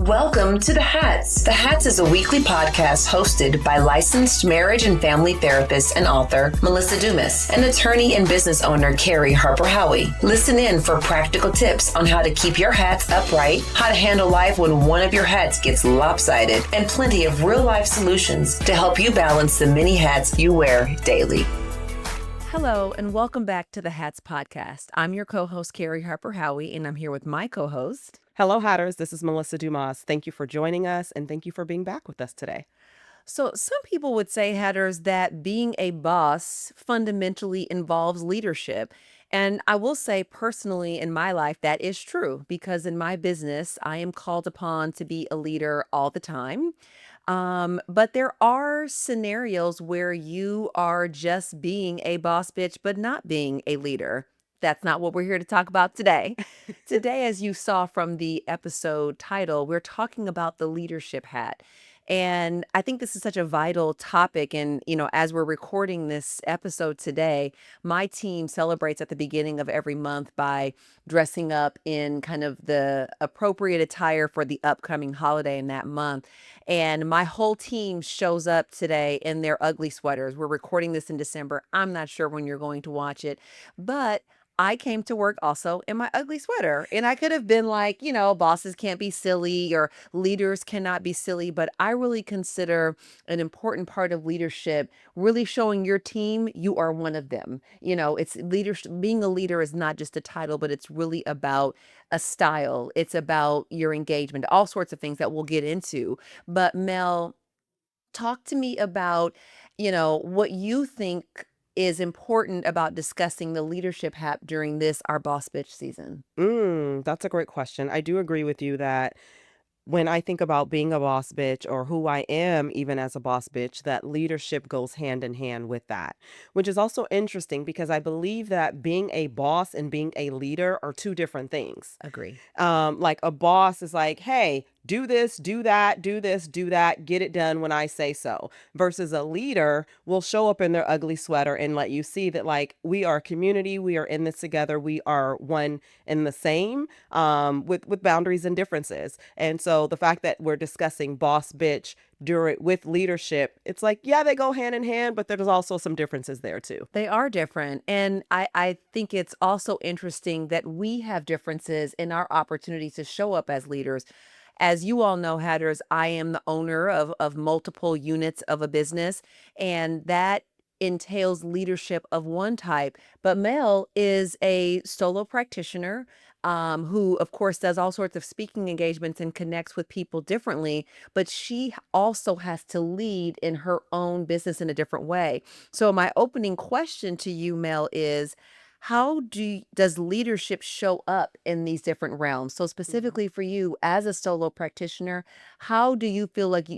Welcome to The Hats. The Hats is a weekly podcast hosted by licensed marriage and family therapist and author Melissa Dumaz and attorney and business owner Kerri Harper-Howie. Listen in for practical tips on how to keep your hats upright, how to handle life when one of your hats gets lopsided, and plenty of real-life solutions to help you balance the many hats you wear daily. Hello, and welcome back to the Hats Podcast. I'm your co-host, Kerri Harper-Howie, and I'm here with my co-host. Hello, Hatters. This is Melissa Dumaz. Thank you for joining us, and thank you for being back with us today. So some people would say, Hatters, that being a boss fundamentally involves leadership. And I will say personally in my life, that is true because in my business, I am called upon to be a leader all the time. But there are scenarios where you are just being a boss bitch, but not being a leader. That's not what we're here to talk about today. Today, as you saw from the episode title, we're talking about the leadership hat. And I think this is such a vital topic. And, as we're recording this episode today, my team celebrates at the beginning of every month by dressing up in kind of the appropriate attire for the upcoming holiday in that month. And my whole team shows up today in their ugly sweaters. We're recording this in December. I'm not sure when you're going to watch it, but I came to work also in my ugly sweater. And I could have been like, bosses can't be silly or leaders cannot be silly. But I really consider an important part of leadership really showing your team you are one of them. It's leadership. Being a leader is not just a title, but it's really about a style. It's about your engagement, all sorts of things that we'll get into. But Mel, talk to me about, what you think is important about discussing the leadership hat during this Our Boss Bitch season. That's a great question. I do agree with you that when I think about being a boss bitch or who I am, even as a boss bitch, that leadership goes hand in hand with that, which is also interesting because I believe that being a boss and being a leader are two different things. Agree. Like a boss is like, hey, do this, do that, do this, do that, get it done when I say so. Versus a leader will show up in their ugly sweater and let you see that, like, we are a community, we are in this together, we are one and the same, with boundaries and differences. And so the fact that we're discussing boss bitch with leadership, it's like, yeah, they go hand in hand, but there's also some differences there too. They are different. And I think it's also interesting that we have differences in our opportunities to show up as leaders. As you all know, Hatters, I am the owner of multiple units of a business, and that entails leadership of one type. But Mel is a solo practitioner who, of course, does all sorts of speaking engagements and connects with people differently. But she also has to lead in her own business in a different way. So my opening question to you, Mel, is how does leadership show up in these different realms? So specifically for you as a solo practitioner, how do you feel like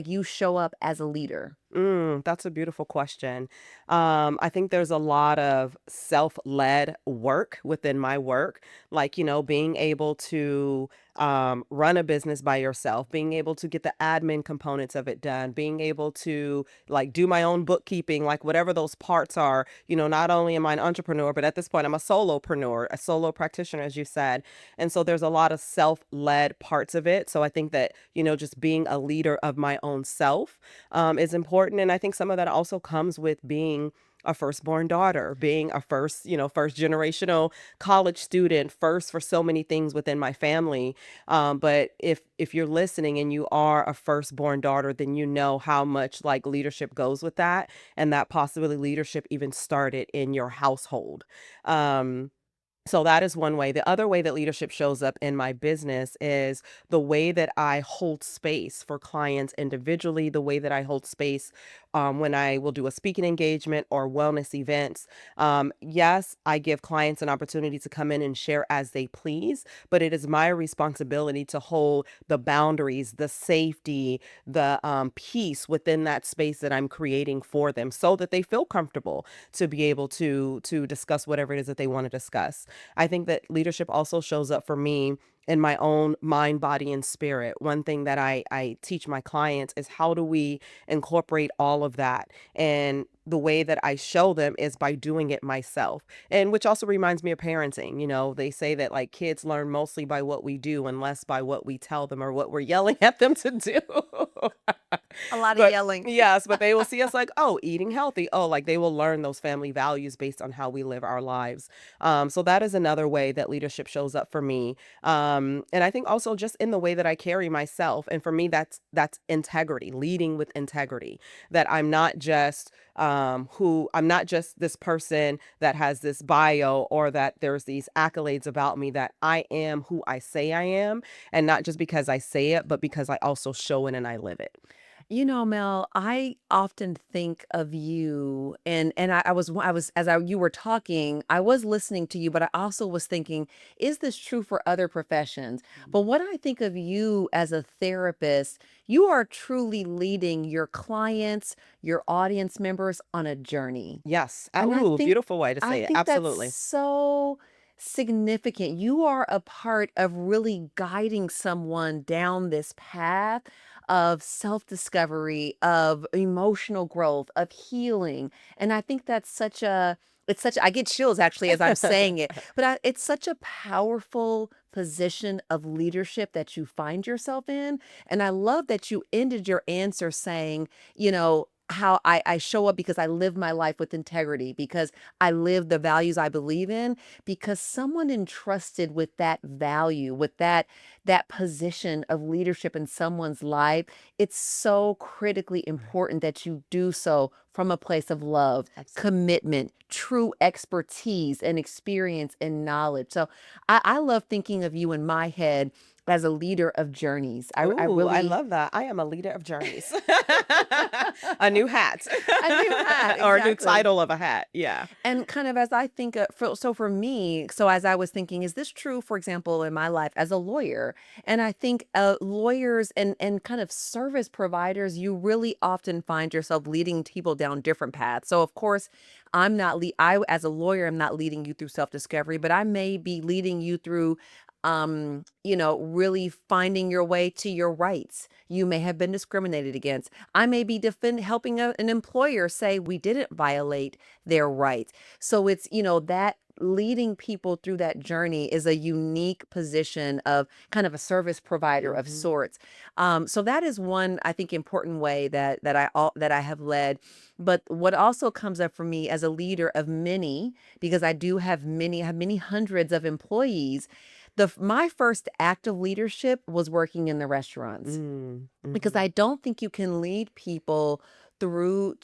you show up as a leader? That's a beautiful question. I think there's a lot of self-led work within my work, like, being able to run a business by yourself, being able to get the admin components of it done, being able to like do my own bookkeeping, like whatever those parts are. Not only am I an entrepreneur, but at this point, I'm a solopreneur, a solo practitioner, as you said. And so there's a lot of self-led parts of it. So I think that, just being a leader of my own self is important. And I think some of that also comes with being a firstborn daughter, being a first generational college student, first for so many things within my family. But if you're listening and you are a firstborn daughter, then you know how much like leadership goes with that, and that possibly leadership even started in your household. So that is one way. The other way that leadership shows up in my business is the way that I hold space for clients individually, the way that I hold space when I will do a speaking engagement or wellness events. Yes, I give clients an opportunity to come in and share as they please, but it is my responsibility to hold the boundaries, the safety, the peace within that space that I'm creating for them so that they feel comfortable to be able to discuss whatever it is that they want to discuss. I think that leadership also shows up for me in my own mind, body, and spirit. One thing that I teach my clients is how do we incorporate all of that. And the way that I show them is by doing it myself. And which also reminds me of parenting. You know, they say that like kids learn mostly by what we do and less by what we tell them or what we're yelling at them to do. A lot of But yelling. yes, but they will see us like, oh, eating healthy. Oh, like they will learn those family values based on how we live our lives. So that is another way that leadership shows up for me. And I think also just in the way that I carry myself. And for me, that's integrity, leading with integrity. That I'm not just this person that has this bio or that there's these accolades about me, that I am who I say I am, and not just because I say it, but because I also show it and I live it. Mel, I often think of you, and I was as you were talking, I was listening to you, but I also was thinking, is this true for other professions? But what I think of you as a therapist, you are truly leading your clients, your audience members on a journey. Yes. And Ooh, beautiful way to I say it. think that's Absolutely. so significant. You are a part of really guiding someone down this path of self-discovery, of emotional growth, of healing. And I think that's such a it's such I get chills actually as I'm saying it, but it's such a powerful position of leadership that you find yourself in. And I love that you ended your answer saying, how I show up because I live my life with integrity, because I live the values I believe in, because someone entrusted with that value, with that position of leadership in someone's life. It's so critically Right. important that you do so from a place of love, Absolutely. commitment, true expertise and experience and knowledge. So I love thinking of you in my head as a leader of journeys. I Ooh, I really love that. I am a leader of journeys. A new hat. a new hat, Or a new exactly. title of a hat. Yeah. And kind of as I think for me, so as I was thinking, is this true, for example, in my life as a lawyer? And I think lawyers and kind of service providers, you really often find yourself leading people down different paths. So of course, I as a lawyer am not leading you through self-discovery, but I may be leading you through really finding your way to your rights. You may have been discriminated against. I may be helping an employer say we didn't violate their rights. So it's, that leading people through that journey is a unique position of kind of a service provider of Hmm. sorts. So that is one, I think, important way that I have led. But what also comes up for me as a leader of many, because I have many hundreds of employees. My first act of leadership was working in the restaurants, Mm, because hmm. I don't think you can lead people through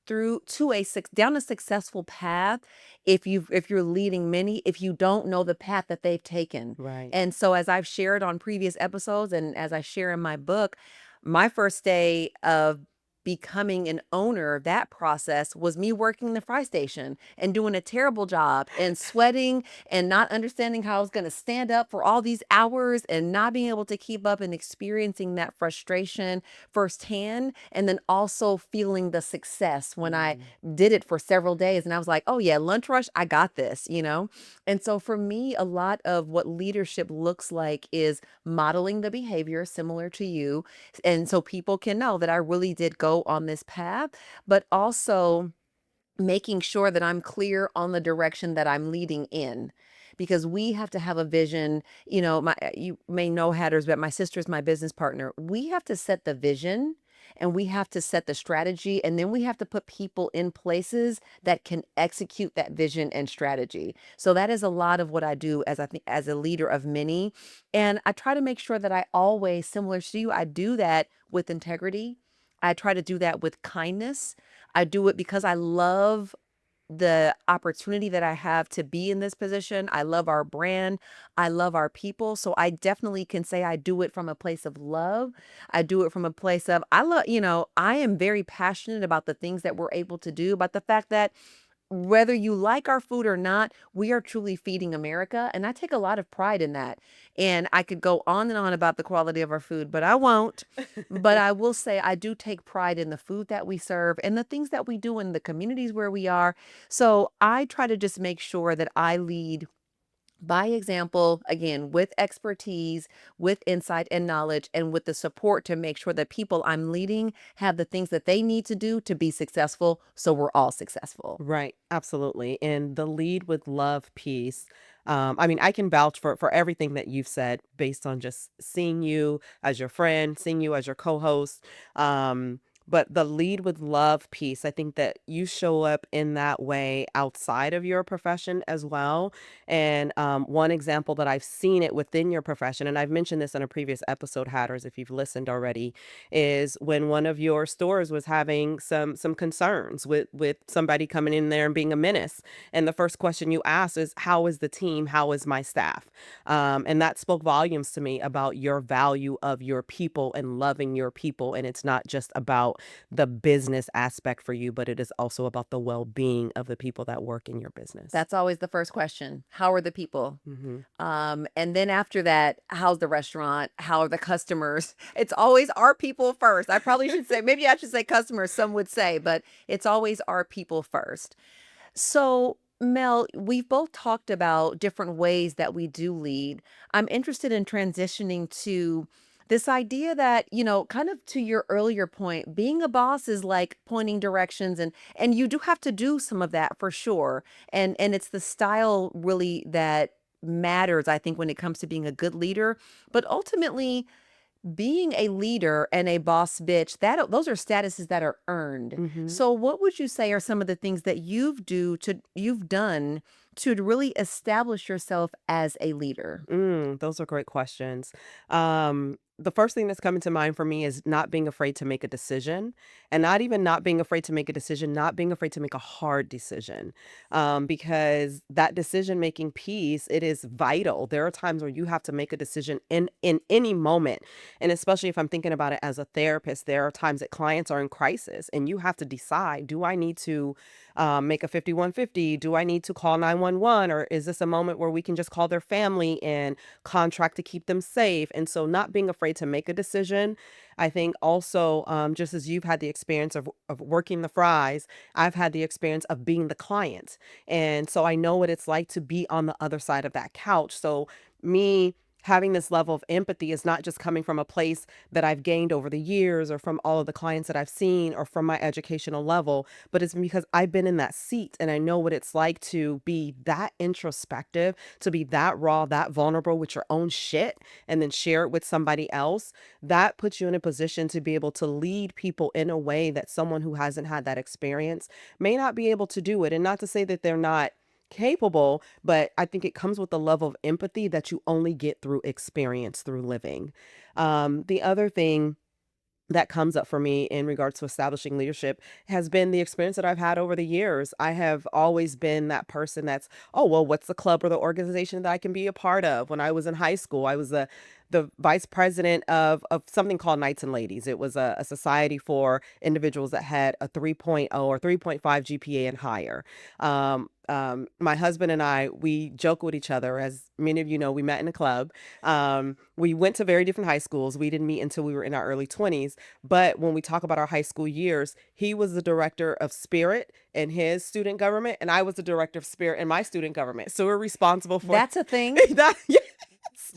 through to down a successful path if you're leading many, if you don't know the path that they've taken. Right. And so as I've shared on previous episodes and as I share in my book, my first day of becoming an owner, that process was me working the fry station and doing a terrible job and sweating and not understanding how I was going to stand up for all these hours and not being able to keep up and experiencing that frustration firsthand. And then also feeling the success when I Mm, did it for several days. And I was like, oh, yeah, lunch rush, I got this. And so for me, a lot of what leadership looks like is modeling the behavior similar to you. And so people can know that I really did go on this path, but also making sure that I'm clear on the direction that I'm leading in. Because we have to have a vision. You may know Hatters, but my sister's my business partner. We have to set the vision and we have to set the strategy, and then we have to put people in places that can execute that vision and strategy. So that is a lot of what I do as I think as a leader of many. And I try to make sure that I always, similar to you, I do that with integrity. I try to do that with kindness. I do it because I love the opportunity that I have to be in this position. I love our brand. I love our people. So I definitely can say I do it from a place of love. I do it from a place of, I am very passionate about the things that we're able to do, about the fact that whether you like our food or not, we are truly feeding America. And I take a lot of pride in that. And I could go on and on about the quality of our food, but I won't. But I will say I do take pride in the food that we serve and the things that we do in the communities where we are. So I try to just make sure that I lead By example, again, with expertise, with insight and knowledge, and with the support to make sure that people I'm leading have the things that they need to do to be successful so we're all successful. Right, absolutely. And the lead with love piece, I mean, I can vouch for everything that you've said based on just seeing you as your friend, seeing you as your co-host. Um, but the lead with love piece, I think that you show up in that way outside of your profession as well. And one example that I've seen it within your profession, and I've mentioned this in a previous episode, Hatters, if you've listened already, is when one of your stores was having some concerns with somebody coming in there and being a menace. And the first question you asked is, how is the team? How is my staff? And that spoke volumes to me about your value of your people and loving your people. And it's not just about the business aspect for you, but it is also about the well-being of the people that work in your business. That's always the first question. How are the people? Hmm. And then after that, how's the restaurant? How are the customers? It's always our people first. I probably should say, maybe I should say customers, some would say, but it's always our people first. So, Mel, we've both talked about different ways that we do lead. I'm interested in transitioning to this idea that, kind of to your earlier point, being a boss is like pointing directions and you do have to do some of that for sure. And it's the style really that matters, I think, when it comes to being a good leader. But ultimately, being a leader and a boss bitch, those are statuses that are earned. Hmm. So what would you say are some of the things that you've done to really establish yourself as a leader? Those are great questions. The first thing that's coming to mind for me is not being afraid to make a decision, and not even not being afraid to make a decision, not being afraid to make a hard decision, because that decision making piece, it is vital. There are times where you have to make a decision in any moment, and especially if I'm thinking about it as a therapist, there are times that clients are in crisis, and you have to decide: do I need to make a 5150? Do I need to call 911? Or is this a moment where we can just call their family and contract to keep them safe? And so, not being afraid to make a decision. I think also, just as you've had the experience of working the fries, I've had the experience of being the client. And so, I know what it's like to be on the other side of that couch. So, me having this level of empathy is not just coming from a place that I've gained over the years or from all of the clients that I've seen or from my educational level, but it's because I've been in that seat and I know what it's like to be that introspective, to be that raw, that vulnerable with your own shit, and then share it with somebody else. That puts you in a position to be able to lead people in a way that someone who hasn't had that experience may not be able to do it. And not to say that they're not capable, but I think it comes with a level of empathy that you only get through experience, through living. The other thing that comes up for me in regards to establishing leadership has been the experience that I've had over the years. I have always been that person that's, oh, well, what's the club or the organization that I can be a part of? When I was in high school, I was the vice president of something called Knights and Ladies. It was a society for individuals that had a 3.0 or 3.5 GPA and higher. My husband and I, we joke with each other. As many of you know, we met in a club. We went to very different high schools. We didn't meet until we were in our early 20s. But when we talk about our high school years, he was the director of Spirit in his student government, and I was the director of Spirit in my student government. So we're responsible for That's a thing. that. Yes.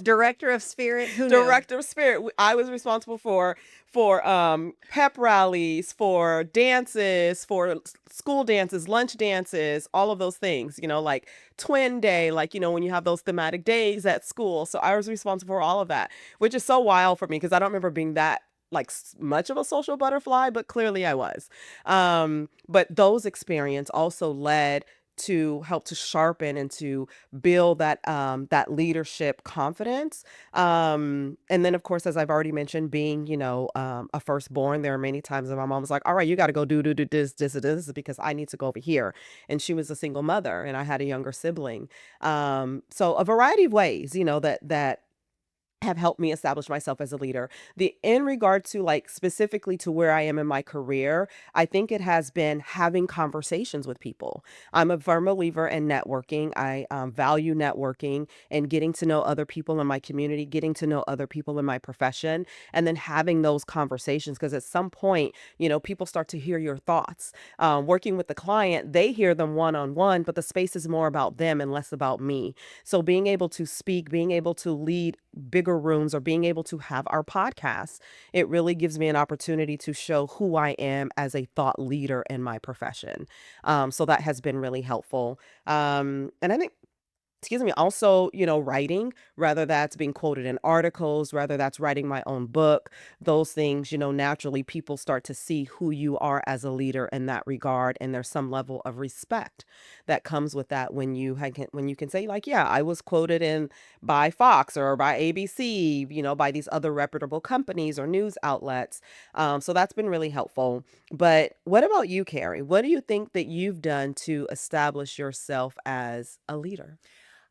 Director of Spirit, who knew? Director of Spirit. I was responsible for pep rallies, for dances, for school dances, lunch dances, all of those things, like twin day, like, when you have those thematic days at school. So I was responsible for all of that, which is so wild for me because I don't remember being that like much of a social butterfly, but clearly I was. But those experience also led to help to sharpen and to build that leadership confidence. And then of course, as I've already mentioned, being, a firstborn, there are many times that my mom was like, all right, you got to go do this because I need to go over here. And she was a single mother and I had a younger sibling. So a variety of ways, that have helped me establish myself as a leader. The in regard to like specifically to where I am in my career, I think it has been having conversations with people. I'm a firm believer in networking. I value networking and getting to know other people in my community, getting to know other people in my profession, and then having those conversations. Because at some point, people start to hear your thoughts. Working with the client, they hear them one on one, but the space is more about them and less about me. So being able to speak, being able to lead bigger rooms, or being able to have our podcast, it really gives me an opportunity to show who I am as a thought leader in my profession. So that has been really helpful. And I think, excuse me, also, writing, whether that's being quoted in articles, whether that's writing my own book, those things, naturally people start to see who you are as a leader in that regard. And there's some level of respect that comes with that when when you can say like, yeah, I was quoted in by Fox or by ABC, by these other reputable companies or news outlets. So that's been really helpful. But what about you, Carrie? What do you think that you've done to establish yourself as a leader?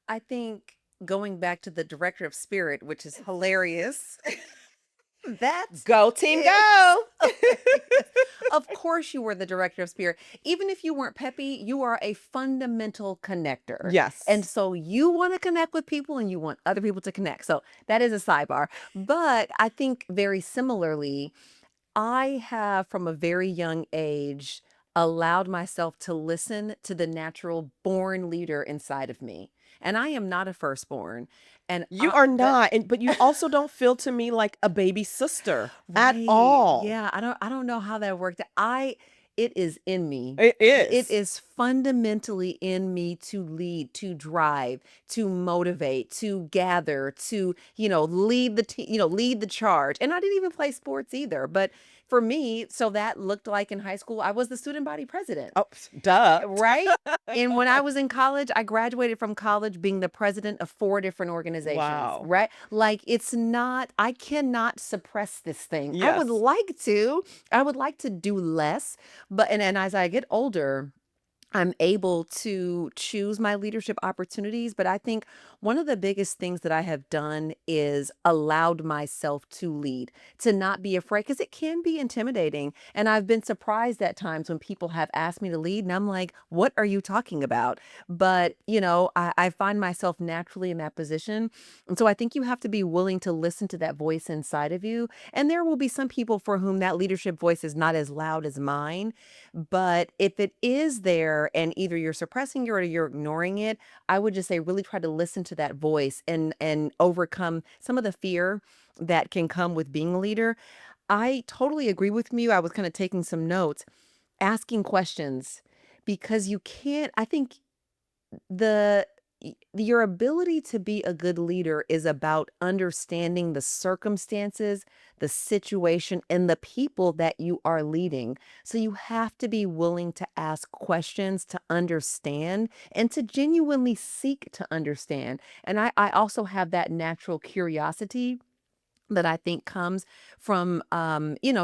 I think going back to the director of spirit, which is hilarious. That Go team is go. hilarious. Of course, you were the director of spirit. Even if you weren't peppy, you are a fundamental connector. And Yes. so you want to connect with people and you want other people to connect. So that is a sidebar. But I think very similarly, I have from a very young age allowed myself to listen to the natural born leader inside of me. And I am not a firstborn. And You are but not, and but you also don't feel to me like a baby sister at right. all. Yeah, I don't know how that worked. It is in me. It It is. is fundamentally in me to lead, to drive, to motivate, to gather, to, lead the team, lead the charge. And I didn't even play sports either. But for me, so that looked like in high school, I was the student body president. Oh, duh. Right? And when I was in college, I graduated from college being the president of 4 different organizations, Wow. right? Like it's not, I cannot suppress this thing. I would Yes. like to. I would like to do less, but and as I get older, I'm able to choose my leadership opportunities, but I think one of the biggest things that I have done is allowed myself to lead, to not be afraid, because it can be intimidating. And I've been surprised at times when people have asked me to lead, and I'm like, what are you talking about? But, I find myself naturally in that position. And so I think you have to be willing to listen to that voice inside of you. And there will be some people for whom that leadership voice is not as loud as mine. But if it is there and either you're suppressing it or you're ignoring it, I would just say really try to listen to that voice and overcome some of the fear that can come with being a leader. I totally agree with you. I was kind of taking some notes, asking questions because you can't, I think the your ability to be a good leader is about understanding the circumstances, the situation, and the people that you are leading. So you have to be willing to ask questions to understand and to genuinely seek to understand. And I also have that natural curiosity that I think comes from,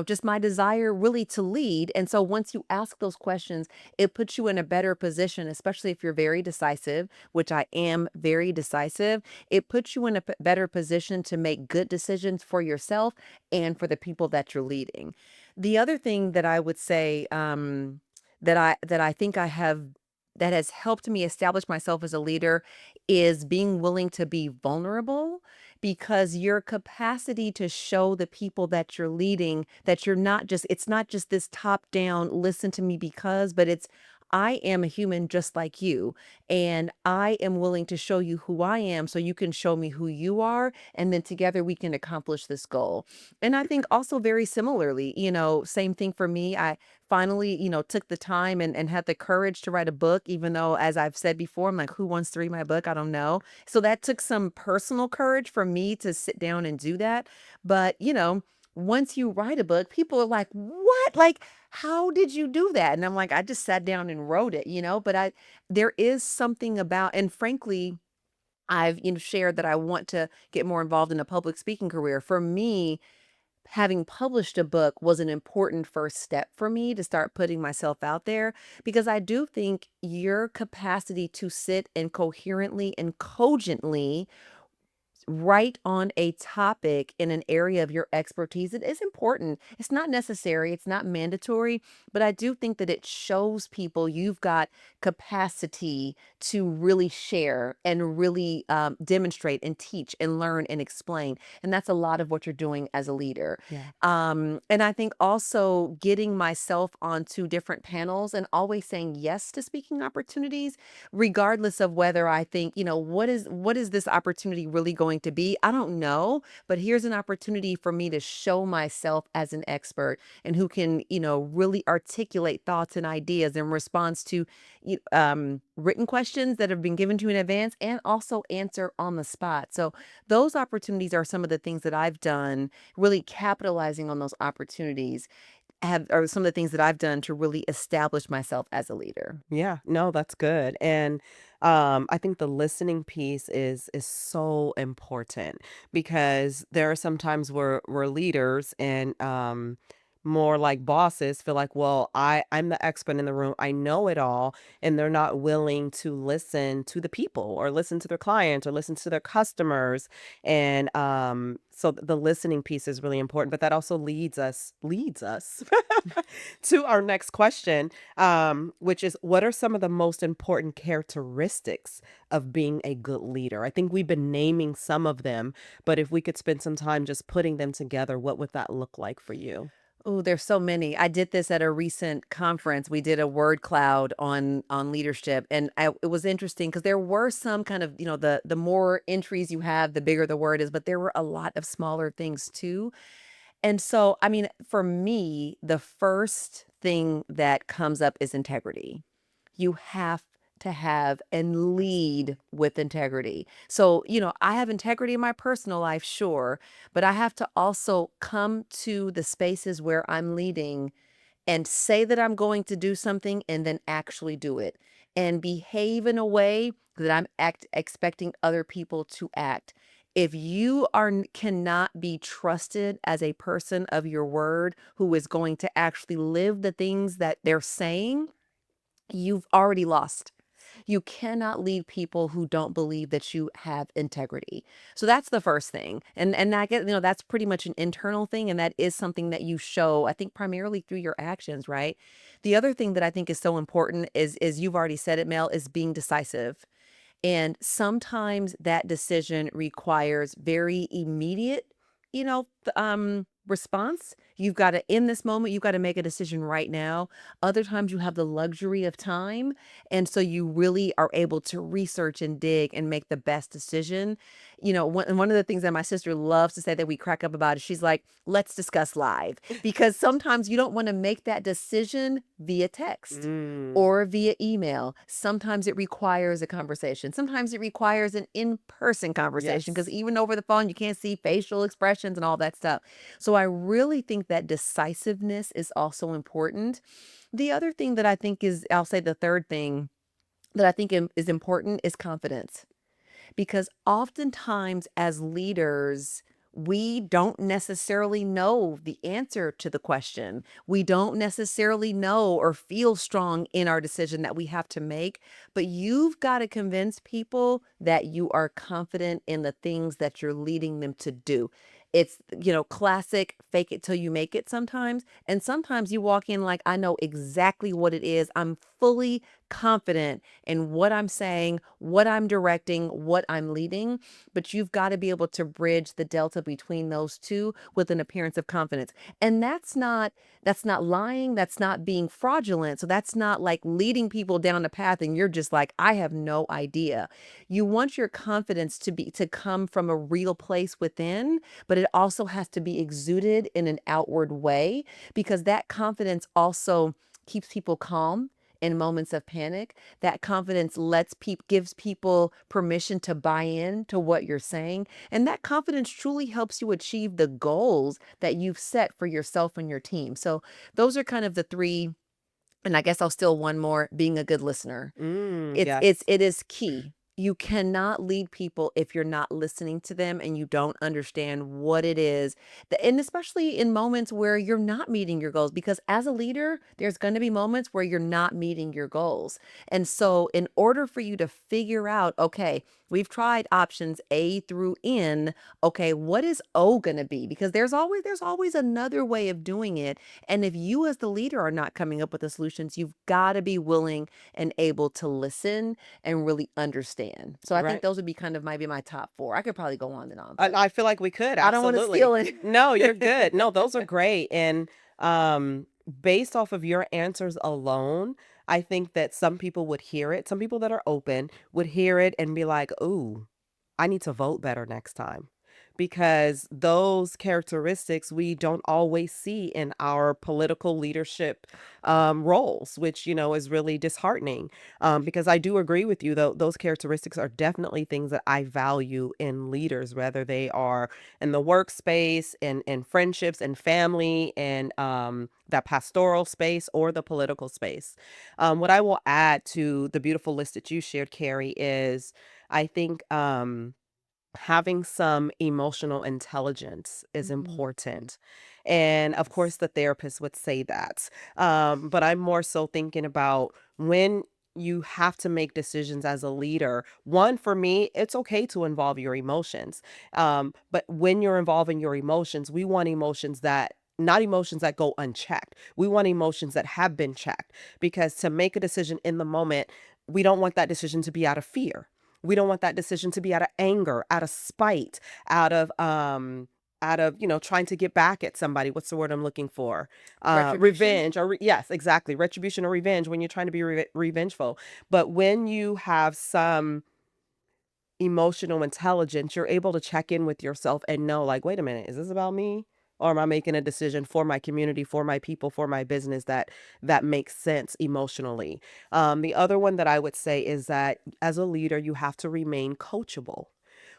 just my desire really to lead. And so once you ask those questions, it puts you in a better position, especially if you're very decisive, which I am very decisive. It puts you in a better position to make good decisions for yourself and for the people that you're leading. The other thing that I would say, that I think I have that has helped me establish myself as a leader is being willing to be vulnerable, because your capacity to show the people that you're leading that it's not just this top down, listen to me because, but it's, I am a human just like you, and I am willing to show you who I am so you can show me who you are, and then together we can accomplish this goal. And I think also very similarly, same thing for me. I finally, took the time and had the courage to write a book, even though, as I've said before, I'm like, who wants to read my book? I don't know. So that took some personal courage for me to sit down and do that. But, once you write a book, people are like, what? Like, how did you do that? And I'm like, I just sat down and wrote it, but there is something about, and frankly, I've, shared that I want to get more involved in a public speaking career. For me, having published a book was an important first step for me to start putting myself out there, because I do think your capacity to sit and coherently and cogently write on a topic in an area of your expertise. It is important. It's not necessary, it's not mandatory, but I do think that it shows people you've got capacity to really share and really demonstrate and teach and learn and explain. And that's a lot of what you're doing as a leader. Yeah. And I think also getting myself onto different panels and always saying yes to speaking opportunities, regardless of whether I think, what is this opportunity really going to be? I don't know, but here's an opportunity for me to show myself as an expert and who can, really articulate thoughts and ideas in response to written questions that have been given to you in advance and also answer on the spot. So those opportunities are some of the things that I've done, really capitalizing on those opportunities have are some of the things that I've done to really establish myself as a leader. Yeah, no, that's good. And I think the listening piece is so important because there are some times where we're leaders and more like bosses feel like, well, I'm the expert in the room. I know it all, and they're not willing to listen to the people or listen to their clients or listen to their customers. And so the listening piece is really important, but that also leads us to our next question, which is what are some of the most important characteristics of being a good leader? I think we've been naming some of them, but if we could spend some time just putting them together, what would that look like for you? Oh, there's so many. I did this at a recent conference. We did a word cloud on leadership, and it was interesting because there were some kind of, the more entries you have, the bigger the word is, but there were a lot of smaller things too. And so, I mean, for me, the first thing that comes up is integrity. You have to have and lead with integrity. So, I have integrity in my personal life, sure, but I have to also come to the spaces where I'm leading and say that I'm going to do something and then actually do it and behave in a way that I'm expecting other people to act. If you cannot be trusted as a person of your word who is going to actually live the things that they're saying, you've already lost. You cannot lead people who don't believe that you have integrity. So that's the first thing. And I get, that's pretty much an internal thing. And that is something that you show, I think, primarily through your actions, right? The other thing that I think is so important is you've already said it, Mel, is being decisive. And sometimes that decision requires very immediate, response. You've got to, in this moment, you've got to make a decision right now. Other times you have the luxury of time. And so you really are able to research and dig and make the best decision. One of the things that my sister loves to say that we crack up about is she's like, let's discuss live. Because sometimes you don't want to make that decision via text Mm, or via email. Sometimes it requires a conversation. Sometimes it requires an in-person conversation because yes. even over the phone, you can't see facial expressions and all that stuff. So I really think that decisiveness is also important. The other thing that I think is, I'll say the third thing that I think is important is confidence, because oftentimes as leaders, we don't necessarily know the answer to the question. We don't necessarily know or feel strong in our decision that we have to make, but you've got to convince people that you are confident in the things that you're leading them to do. It's, classic fake it till you make it sometimes. And sometimes you walk in like, I know exactly what it is. I'm fully confident in what I'm saying, what I'm directing, what I'm leading, but you've got to be able to bridge the delta between those two with an appearance of confidence. And that's not lying, that's not being fraudulent. So that's not like leading people down the path and you're just like, I have no idea. You want your confidence to come from a real place within, but it also has to be exuded in an outward way because that confidence also keeps people calm in moments of panic. That confidence gives people permission to buy in to what you're saying. And that confidence truly helps you achieve the goals that you've set for yourself and your team. So those are kind of the three. And I guess I'll still one more, being a good listener. Yes. It is key. You cannot lead people if you're not listening to them and you don't understand what it is. And especially in moments where you're not meeting your goals, because as a leader, there's going to be moments where you're not meeting your goals. And so in order for you to figure out, okay, We've tried options A through N. Okay, what is O going to be? Because there's always another way of doing it. And if you as the leader are not coming up with the solutions, you've got to be willing and able to listen and really understand. So I think Right. those would be kind of maybe my top four. I could probably go on and on, And but I feel like we could, I don't want to absolutely. steal it. No, you're good. No, those are great. And based off of your answers alone, I think that some people would hear it. Some people that are open would hear it and be like, "Ooh, I need to vote better next time." Because those characteristics we don't always see in our political leadership roles, which, is really disheartening. Because I do agree with you, though, those characteristics are definitely things that I value in leaders, whether they are in the workspace, in friendships and family, and that pastoral space or the political space. What I will add to the beautiful list that you shared, Carrie, is I think having some emotional intelligence is Mhm. important. And of course, Yes. the therapist would say that. But I'm more so thinking about when you have to make decisions as a leader. One, for me, it's okay to involve your emotions. But when you're involving your emotions, we want emotions that not emotions that go unchecked. We want emotions that have been checked because to make a decision in the moment, we don't want that decision to be out of fear. We don't want that decision to be out of anger, out of spite, out of trying to get back at somebody. What's the word I'm looking for? Retribution. Revenge yes, exactly. Retribution or revenge when you're trying to be revengeful. But when you have some emotional intelligence, you're able to check in with yourself and know, like, wait a minute, is this about me? Or am I making a decision for my community, for my people, for my business that makes sense emotionally? The other one that I would say is that as a leader, you have to remain coachable.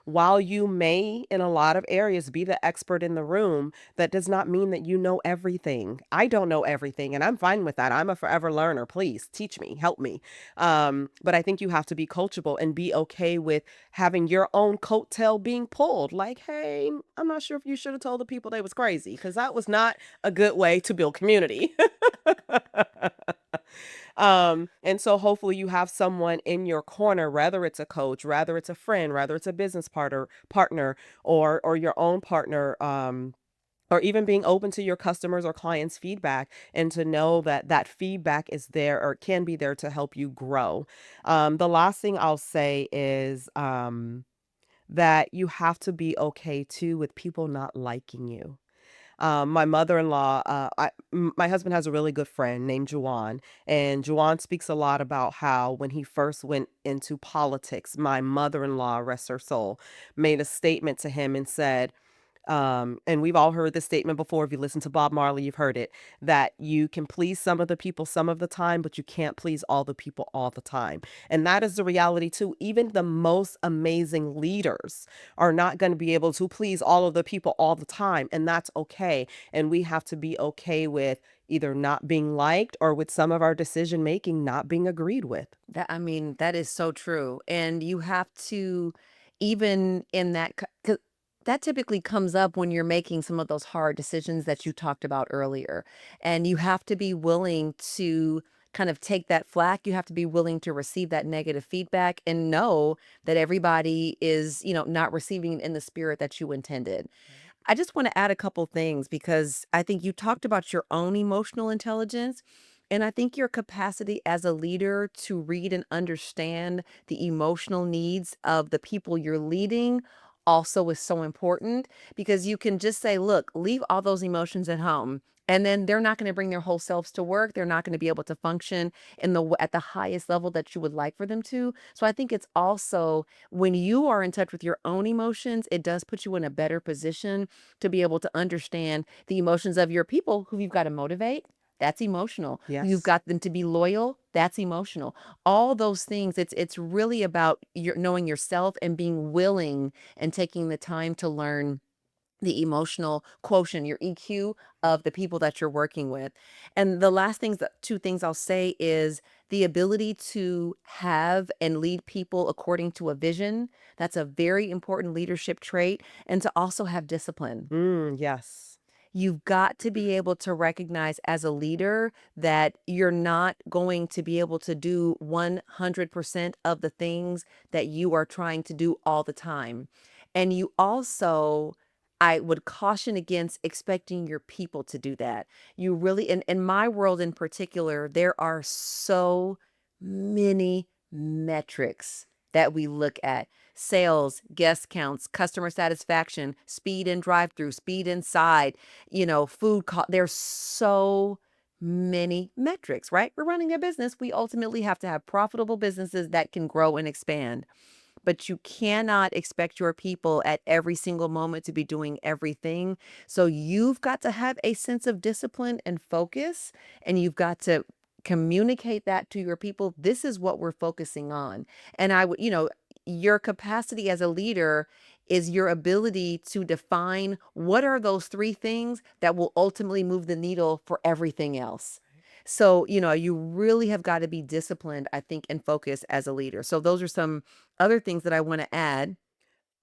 While you may, in a lot of areas, be the expert in the room, that does not mean that you know everything. I don't know everything, and I'm fine with that. I'm a forever learner. Please teach me, help me. But I think you have to be coachable and be okay with having your own coattail being pulled. Like, hey, I'm not sure if you should have told the people they was crazy because that was not a good way to build community. And so hopefully you have someone in your corner, whether it's a coach, whether it's a friend, whether it's a business partner, or your own partner, or even being open to your customers or clients' feedback and to know that that feedback is there or can be there to help you grow. The last thing I'll say is that you have to be okay too with people not liking you. My mother-in-law, my husband has a really good friend named Juwan, and Juwan speaks a lot about how when he first went into politics, my mother-in-law, rest her soul, made a statement to him and said, and we've all heard this statement before. If you listen to Bob Marley, you've heard it, that you can please some of the people some of the time, but you can't please all the people all the time. And that is the reality too. Even the most amazing leaders are not going to be able to please all of the people all the time. And that's okay. And we have to be okay with either not being liked or with some of our decision making not being agreed with. That is so true. And you have to, even in that, 'cause that typically comes up when you're making some of those hard decisions that you talked about earlier. And you have to be willing to kind of take that flack. You have to be willing to receive that negative feedback and know that everybody is, not receiving it in the spirit that you intended. I just want to add a couple things because I think you talked about your own emotional intelligence. And I think your capacity as a leader to read and understand the emotional needs of the people you're leading also is so important because you can just say, look, leave all those emotions at home. And then they're not going to bring their whole selves to work. They're not going to be able to function at the highest level that you would like for them to. So I think it's also when you are in touch with your own emotions, it does put you in a better position to be able to understand the emotions of your people who you've got to motivate. That's emotional. Who you've Yes. got them to be loyal. That's emotional. All those things. It's really about your knowing yourself and being willing and taking the time to learn the emotional quotient, your EQ of the people that you're working with. And the last things, the two things I'll say is the ability to have and lead people according to a vision. That's a very important leadership trait. And to also have discipline. Yes. You've got to be able to recognize as a leader that you're not going to be able to do 100% of the things that you are trying to do all the time. And you also, I would caution against expecting your people to do that. You really, in my world in particular, there are so many metrics that we look at: sales, guest counts, customer satisfaction, speed in drive through, speed inside, food cost. There's so many metrics, right? We're running a business. We ultimately have to have profitable businesses that can grow and expand. But you cannot expect your people at every single moment to be doing everything. So you've got to have a sense of discipline and focus, and you've got to communicate that to your people. This is what we're focusing on. And your capacity as a leader is your ability to define what are those three things that will ultimately move the needle for everything else. So, you really have got to be disciplined, I think, and focused as a leader. So those are some other things that I want to add.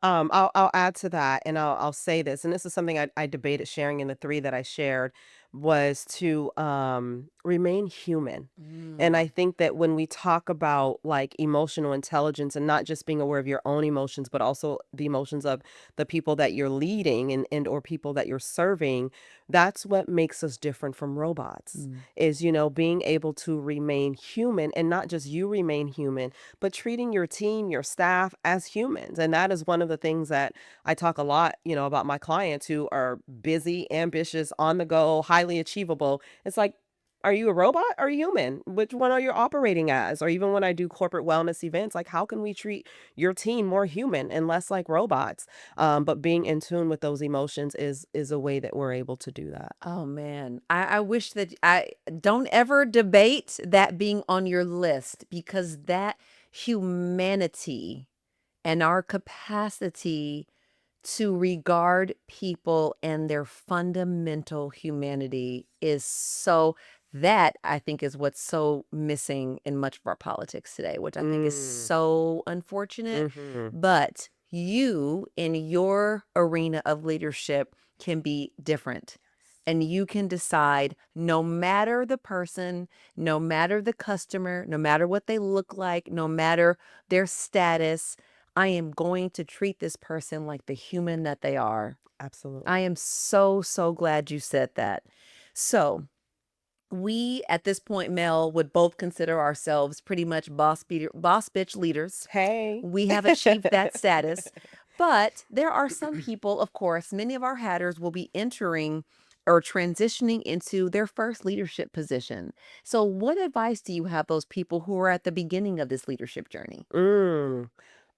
I'll add to that, and I'll say this, and this is something I debated sharing in the three that I shared, was to remain human. And Mm. I think that when we talk about like emotional intelligence and not just being aware of your own emotions, but also the emotions of the people that you're leading and or people that you're serving, that's what makes us different from robots. Mm. Is, being able to remain human, and not just you remain human, but treating your team, your staff as humans. And that is one of the things that I talk a lot, about my clients who are busy, ambitious, on the go, highly achievable. It's like, are you a robot or human? Which one are you operating as? Or even when I do corporate wellness events, like how can we treat your team more human and less like robots? But being in tune with those emotions is a way that we're able to do that. Oh man, I wish that I don't ever debate that being on your list, because that humanity and our capacity to regard people and their fundamental humanity is so, that I think is what's so missing in much of our politics today, which I think is Mm, so unfortunate. hmm. But you, in your arena of leadership, can be different. And you can decide, no matter the person, no matter the customer, no matter what they look like, no matter their status, I am going to treat this person like the human that they are. I Absolutely. am so, so glad you said that. So, we at this point, Mel, would both consider ourselves pretty much boss bitch leaders. Hey. We have achieved that status. But there are some people, of course, many of our hatters will be entering or transitioning into their first leadership position. So, what advice do you have those people who are at the beginning of this leadership journey? Mm.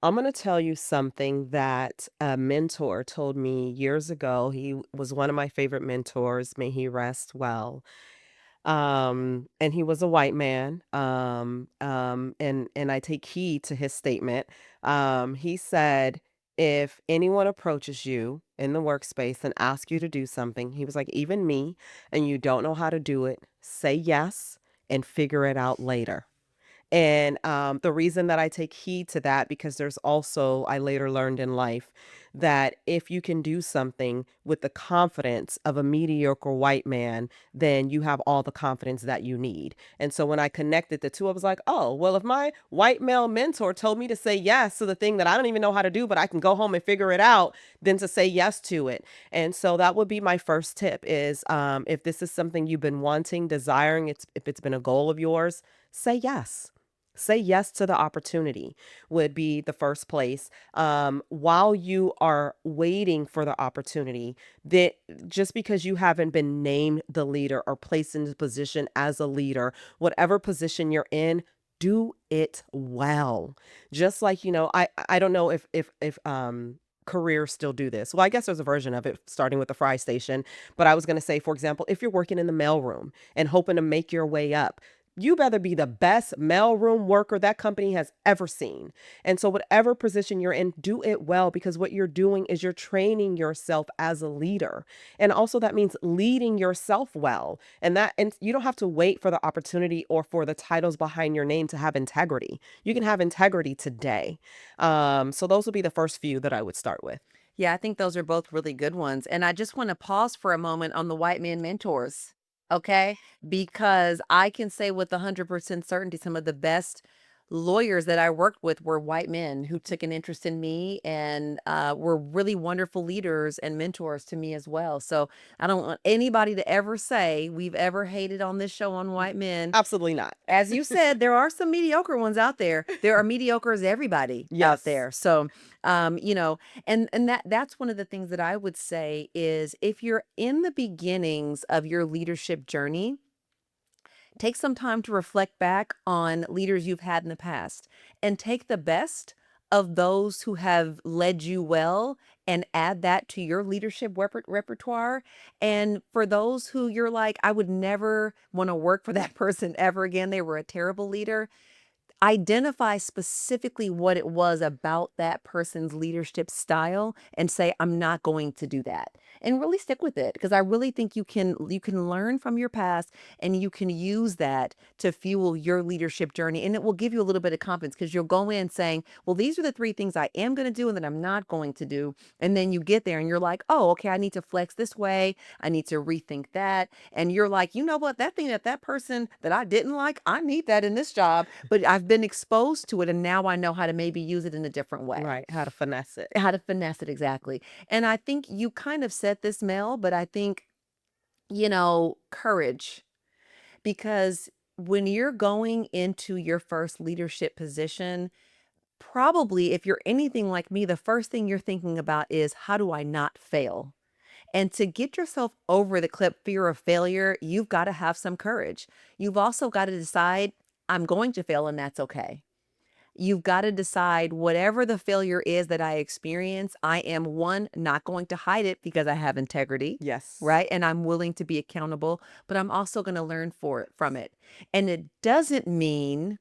I'm going to tell you something that a mentor told me years ago. He was one of my favorite mentors. May he rest well. And he was a white man. And I take heed to his statement. He said, if anyone approaches you in the workspace and asks you to do something, he was like, even me, and you don't know how to do it, say yes and figure it out later. And the reason that I take heed to that, because there's also, I later learned in life that if you can do something with the confidence of a mediocre white man, then you have all the confidence that you need. And so when I connected the two, I was like, oh, well, if my white male mentor told me to say yes to the thing that I don't even know how to do, but I can go home and figure it out, then to say yes to it. And so that would be my first tip is if this is something you've been wanting, desiring, if it's been a goal of yours, say yes. Say yes to the opportunity would be the first place. While you are waiting for the opportunity, that just because you haven't been named the leader or placed in the position as a leader, whatever position you're in, do it well. Just like, I don't know if careers still do this. Well, I guess there's a version of it starting with the fry station. But I was going to say, for example, if you're working in the mailroom and hoping to make your way up, you better be the best mailroom worker that company has ever seen. And so, whatever position you're in, do it well, because what you're doing is you're training yourself as a leader. And also, that means leading yourself well. And you don't have to wait for the opportunity or for the titles behind your name to have integrity. You can have integrity today. So, those would be the first few that I would start with. Yeah, I think those are both really good ones. And I just want to pause for a moment on the white man mentors, okay? Because I can say with 100% certainty some of the best lawyers that I worked with were white men who took an interest in me and were really wonderful leaders and mentors to me as well. So I don't want anybody to ever say we've ever hated on this show on white men. Absolutely not. As you said, there are some mediocre ones out there. There are mediocre as everybody out Yes. there. So, you know, and that's one of the things that I would say is if you're in the beginnings of your leadership journey, take some time to reflect back on leaders you've had in the past and take the best of those who have led you well and add that to your leadership repertoire. And for those who you're like, I would never want to work for that person ever again, they were a terrible leader, identify specifically what it was about that person's leadership style and say I'm not going to do that, and really stick with it, because I really think you can learn from your past and you can use that to fuel your leadership journey, and it will give you a little bit of confidence because you'll go in saying, well, these are the three things I am going to do and that I'm not going to do, and then you get there and you're like, oh, okay, I need to flex this way, I need to rethink that, and you're like, you know what, that thing that person that I didn't like, I need that in this job, but I've been exposed to it and now I know how to maybe use it in a different way. Right. How to finesse it. How to finesse it, exactly. And I think you kind of said this, Mel, but I think, courage, because when you're going into your first leadership position, probably if you're anything like me, the first thing you're thinking about is how do I not fail? And to get yourself over the clip fear of failure, you've got to have some courage. You've also got to decide, I'm going to fail and that's okay. You've got to decide whatever the failure is that I experience, I am one, not going to hide it because I have integrity, Yes. right? And I'm willing to be accountable, but I'm also going to learn from it. And it doesn't mean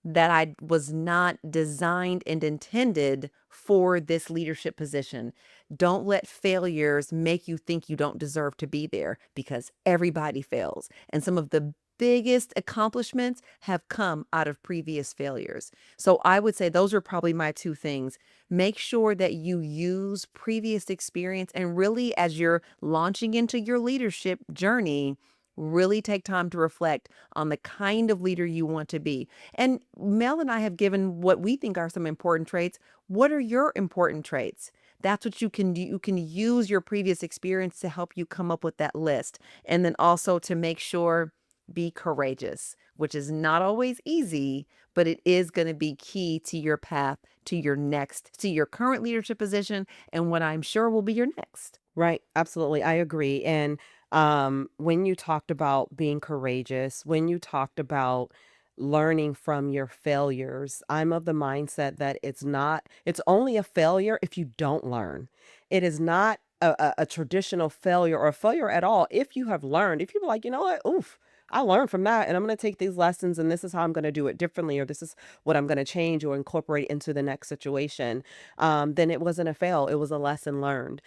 that I was not designed and intended for this leadership position. Don't let failures make you think you don't deserve to be there, because everybody fails. And some of the biggest accomplishments have come out of previous failures. So I would say those are probably my two things. Make sure that you use previous experience, and really, as you're launching into your leadership journey, really take time to reflect on the kind of leader you want to be. And Mel and I have given what we think are some important traits. What are your important traits? That's what you can do. You can use your previous experience to help you come up with that list. And then also to make sure, be courageous, which is not always easy, but it is going to be key to your path to your current leadership position and what I'm sure will be your next. Right. Absolutely. I agree. And when you talked about being courageous, when you talked about learning from your failures, I'm of the mindset that it's only a failure if you don't learn. It is not a traditional failure or a failure at all if you have learned, if you're like, you know what, oof, I learned from that and I'm going to take these lessons and this is how I'm going to do it differently, or this is what I'm going to change or incorporate into the next situation. Then it wasn't a fail, it was a lesson learned,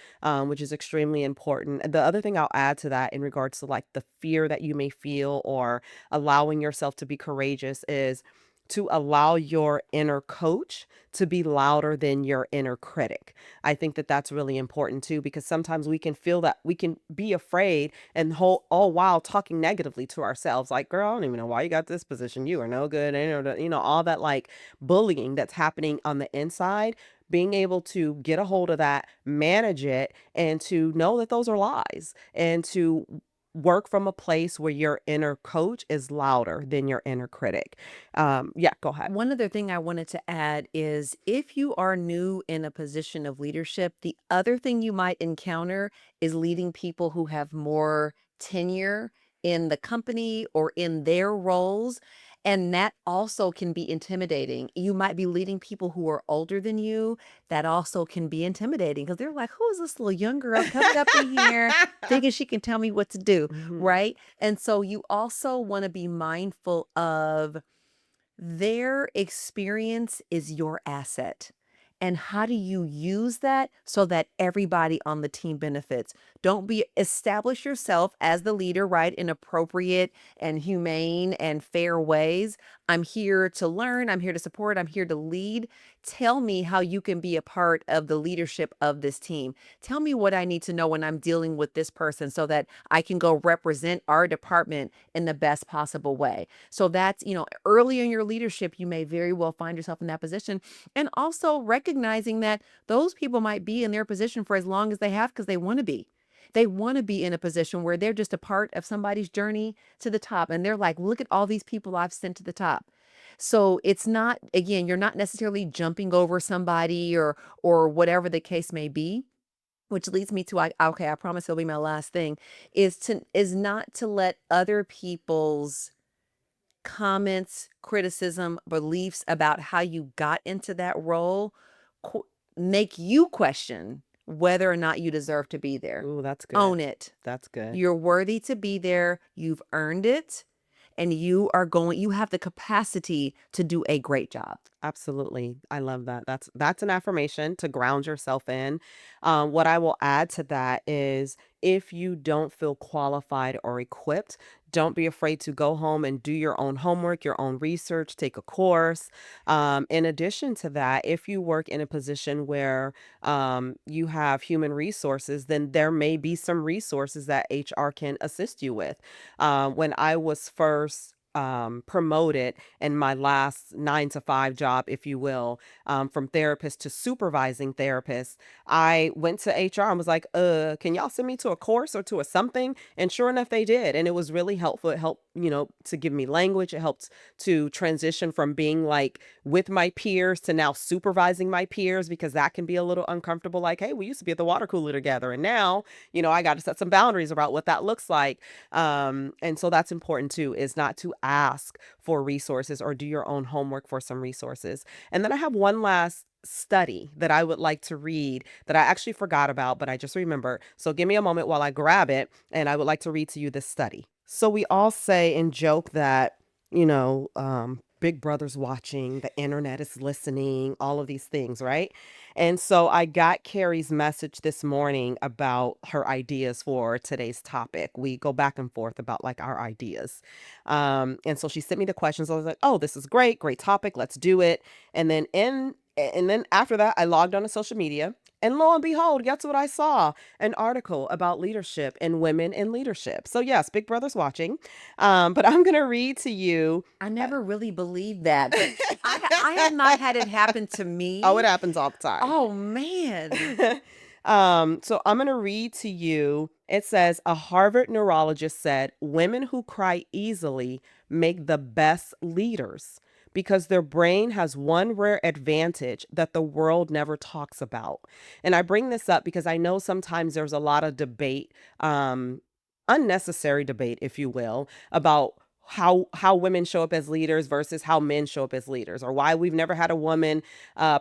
which is extremely important. And the other thing I'll add to that in regards to like the fear that you may feel or allowing yourself to be courageous is to allow your inner coach to be louder than your inner critic. I think that that's really important too, because sometimes we can feel that we can be afraid and all while talking negatively to ourselves. Like, girl, I don't even know why you got this position. You are no good. And, all that like bullying that's happening on the inside, being able to get a hold of that, manage it, and to know that those are lies, and to work from a place where your inner coach is louder than your inner critic. Yeah, go ahead. One other thing I wanted to add is if you are new in a position of leadership, the other thing you might encounter is leading people who have more tenure in the company or in their roles. And that also can be intimidating. You might be leading people who are older than you. That also can be intimidating because they're like, who is this little young girl coming up in here thinking she can tell me what to do? Mhm. Right. And so you also want to be mindful of their experience is your asset. And how do you use that so that everybody on the team benefits? Establish yourself as the leader, right, in appropriate and humane and fair ways. I'm here to learn, I'm here to support, I'm here to lead. Tell me how you can be a part of the leadership of this team. Tell me what I need to know when I'm dealing with this person so that I can go represent our department in the best possible way. So that's, early in your leadership, you may very well find yourself in that position. And also recognizing that those people might be in their position for as long as they have because they want to be. They want to be in a position where they're just a part of somebody's journey to the top. And they're like, look at all these people I've sent to the top. So it's not, again, you're not necessarily jumping over somebody or whatever the case may be, which leads me to okay, I promise it'll be my last thing, is not to let other people's comments, criticism, beliefs about how you got into that role qu- make you question whether or not you deserve to be there. Ooh, that's good. Own it. That's good. You're worthy to be there. You've earned it. And you have the capacity to do a great job. Absolutely. I love that. That's an affirmation to ground yourself in. What I will add to that is if you don't feel qualified or equipped, don't be afraid to go home and do your own homework, your own research, take a course. In addition to that, if you work in a position where you have human resources, then there may be some resources that HR can assist you with. When I was first promoted in my last 9 to 5 job, if you will, from therapist to supervising therapist, I went to HR and was like, can y'all send me to a course or to a something? And sure enough, they did. And it was really helpful. It helped, to give me language. It helped to transition from being like with my peers to now supervising my peers, because that can be a little uncomfortable. Like, hey, we used to be at the water cooler together. And now, I got to set some boundaries about what that looks like. And so that's important too, is not to ask for resources or do your own homework for some resources. And then I have one last study that I would like to read that I actually forgot about, but I just remember. So give me a moment while I grab it, and I would like to read to you this study. So we all say and joke that, Big Brother's watching, the internet is listening, all of these things, right? And so I got Carrie's message this morning about her ideas for today's topic. We go back and forth about like our ideas. And so she sent me the questions. I was like, oh, this is great, great topic. Let's do it. And then after that, I logged on to social media, and lo and behold, guess what I saw? An article about leadership and women in leadership. So yes, Big Brother's watching. But I'm going to read to you. I never really believed that, but I have not had it happen to Oh, it me. happens all the time. Oh man. So I'm going to read to you. It says a Harvard neurologist said women who cry easily make the best leaders because their brain has one rare advantage that the world never talks about. And I bring this up because I know sometimes there's a lot of debate, unnecessary debate, if you will, about how women show up as leaders versus how men show up as leaders, or why we've never had a woman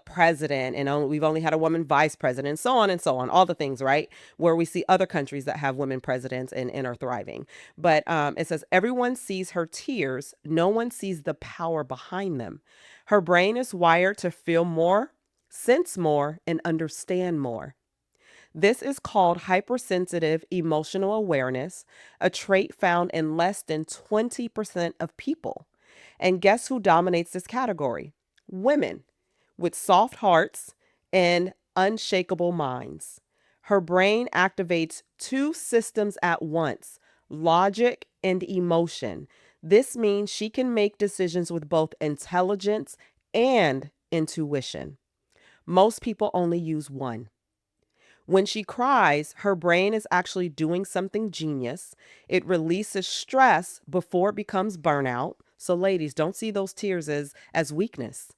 president and we've only had a woman vice president, and so on, all the things, right? Where we see other countries that have women presidents and are thriving. But it says, everyone sees her tears. No one sees the power behind them. Her brain is wired to feel more, sense more, and understand more. This is called hypersensitive emotional awareness, a trait found in less than 20% of people. And guess who dominates this category? Women with soft hearts and unshakable minds. Her brain activates two systems at once, logic and emotion. This means she can make decisions with both intelligence and intuition. Most people only use one. When she cries, her brain is actually doing something genius. It releases stress before it becomes burnout. So, ladies, don't see those tears as weakness.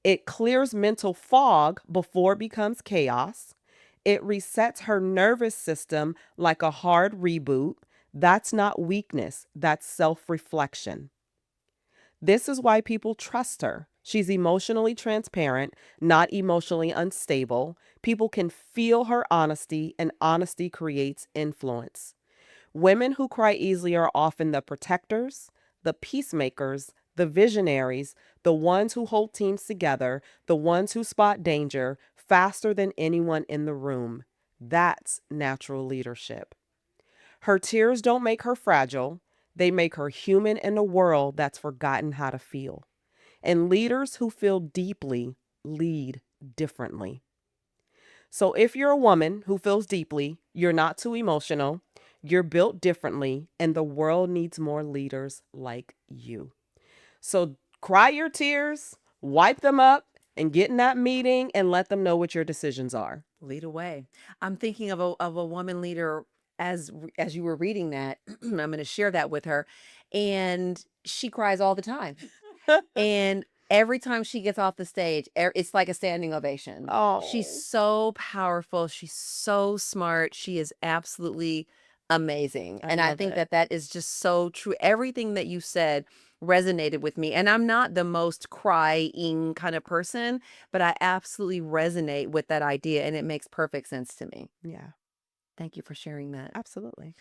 It clears mental fog before it becomes chaos. It resets her nervous system like a hard reboot. That's not weakness, that's self reflection. This is why people trust her. She's emotionally transparent, not emotionally unstable. People can feel her honesty, and honesty creates influence. Women who cry easily are often the protectors, the peacemakers, the visionaries, the ones who hold teams together, the ones who spot danger faster than anyone in the room. That's natural leadership. Her tears don't make her fragile. They make her human in a world that's forgotten how to feel. And leaders who feel deeply lead differently. So if you're a woman who feels deeply, you're not too emotional, you're built differently, and the world needs more leaders like you. So cry your tears, wipe them up, and get in that meeting and let them know what your decisions are. Lead away. I'm thinking of a woman leader as you were reading that. I'm going to share that with her, and she cries all the time. And every time she gets off the stage, it's like a standing ovation. She's Oh, so powerful. She's so smart. She is absolutely amazing. I And I love think it. that is just so true. Everything that you said resonated with me. And I'm not the most crying kind of person, but I absolutely resonate with that idea, and it makes perfect sense to me. Yeah, Thank you for sharing that. absolutely.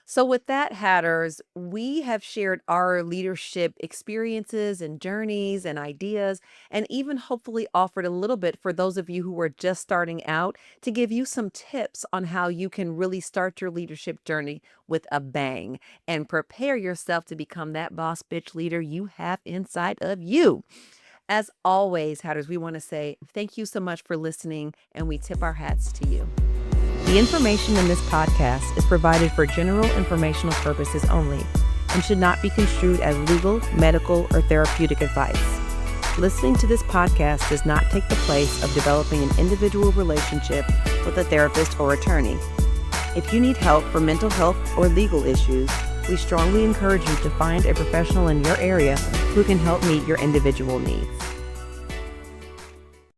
So, with that, Hatters, we have shared our leadership experiences and journeys and ideas, and even hopefully offered a little bit for those of you who are just starting out to give you some tips on how you can really start your leadership journey with a bang and prepare yourself to become that boss bitch leader you have inside of you. As always, Hatters, we want to say thank you so much for listening, and we tip our hats to you. The information in this podcast is provided for general informational purposes only and should not be construed as legal, medical, or therapeutic advice. Listening to this podcast does not take the place of developing an individual relationship with a therapist or attorney. If you need help for mental health or legal issues, we strongly encourage you to find a professional in your area who can help meet your individual needs.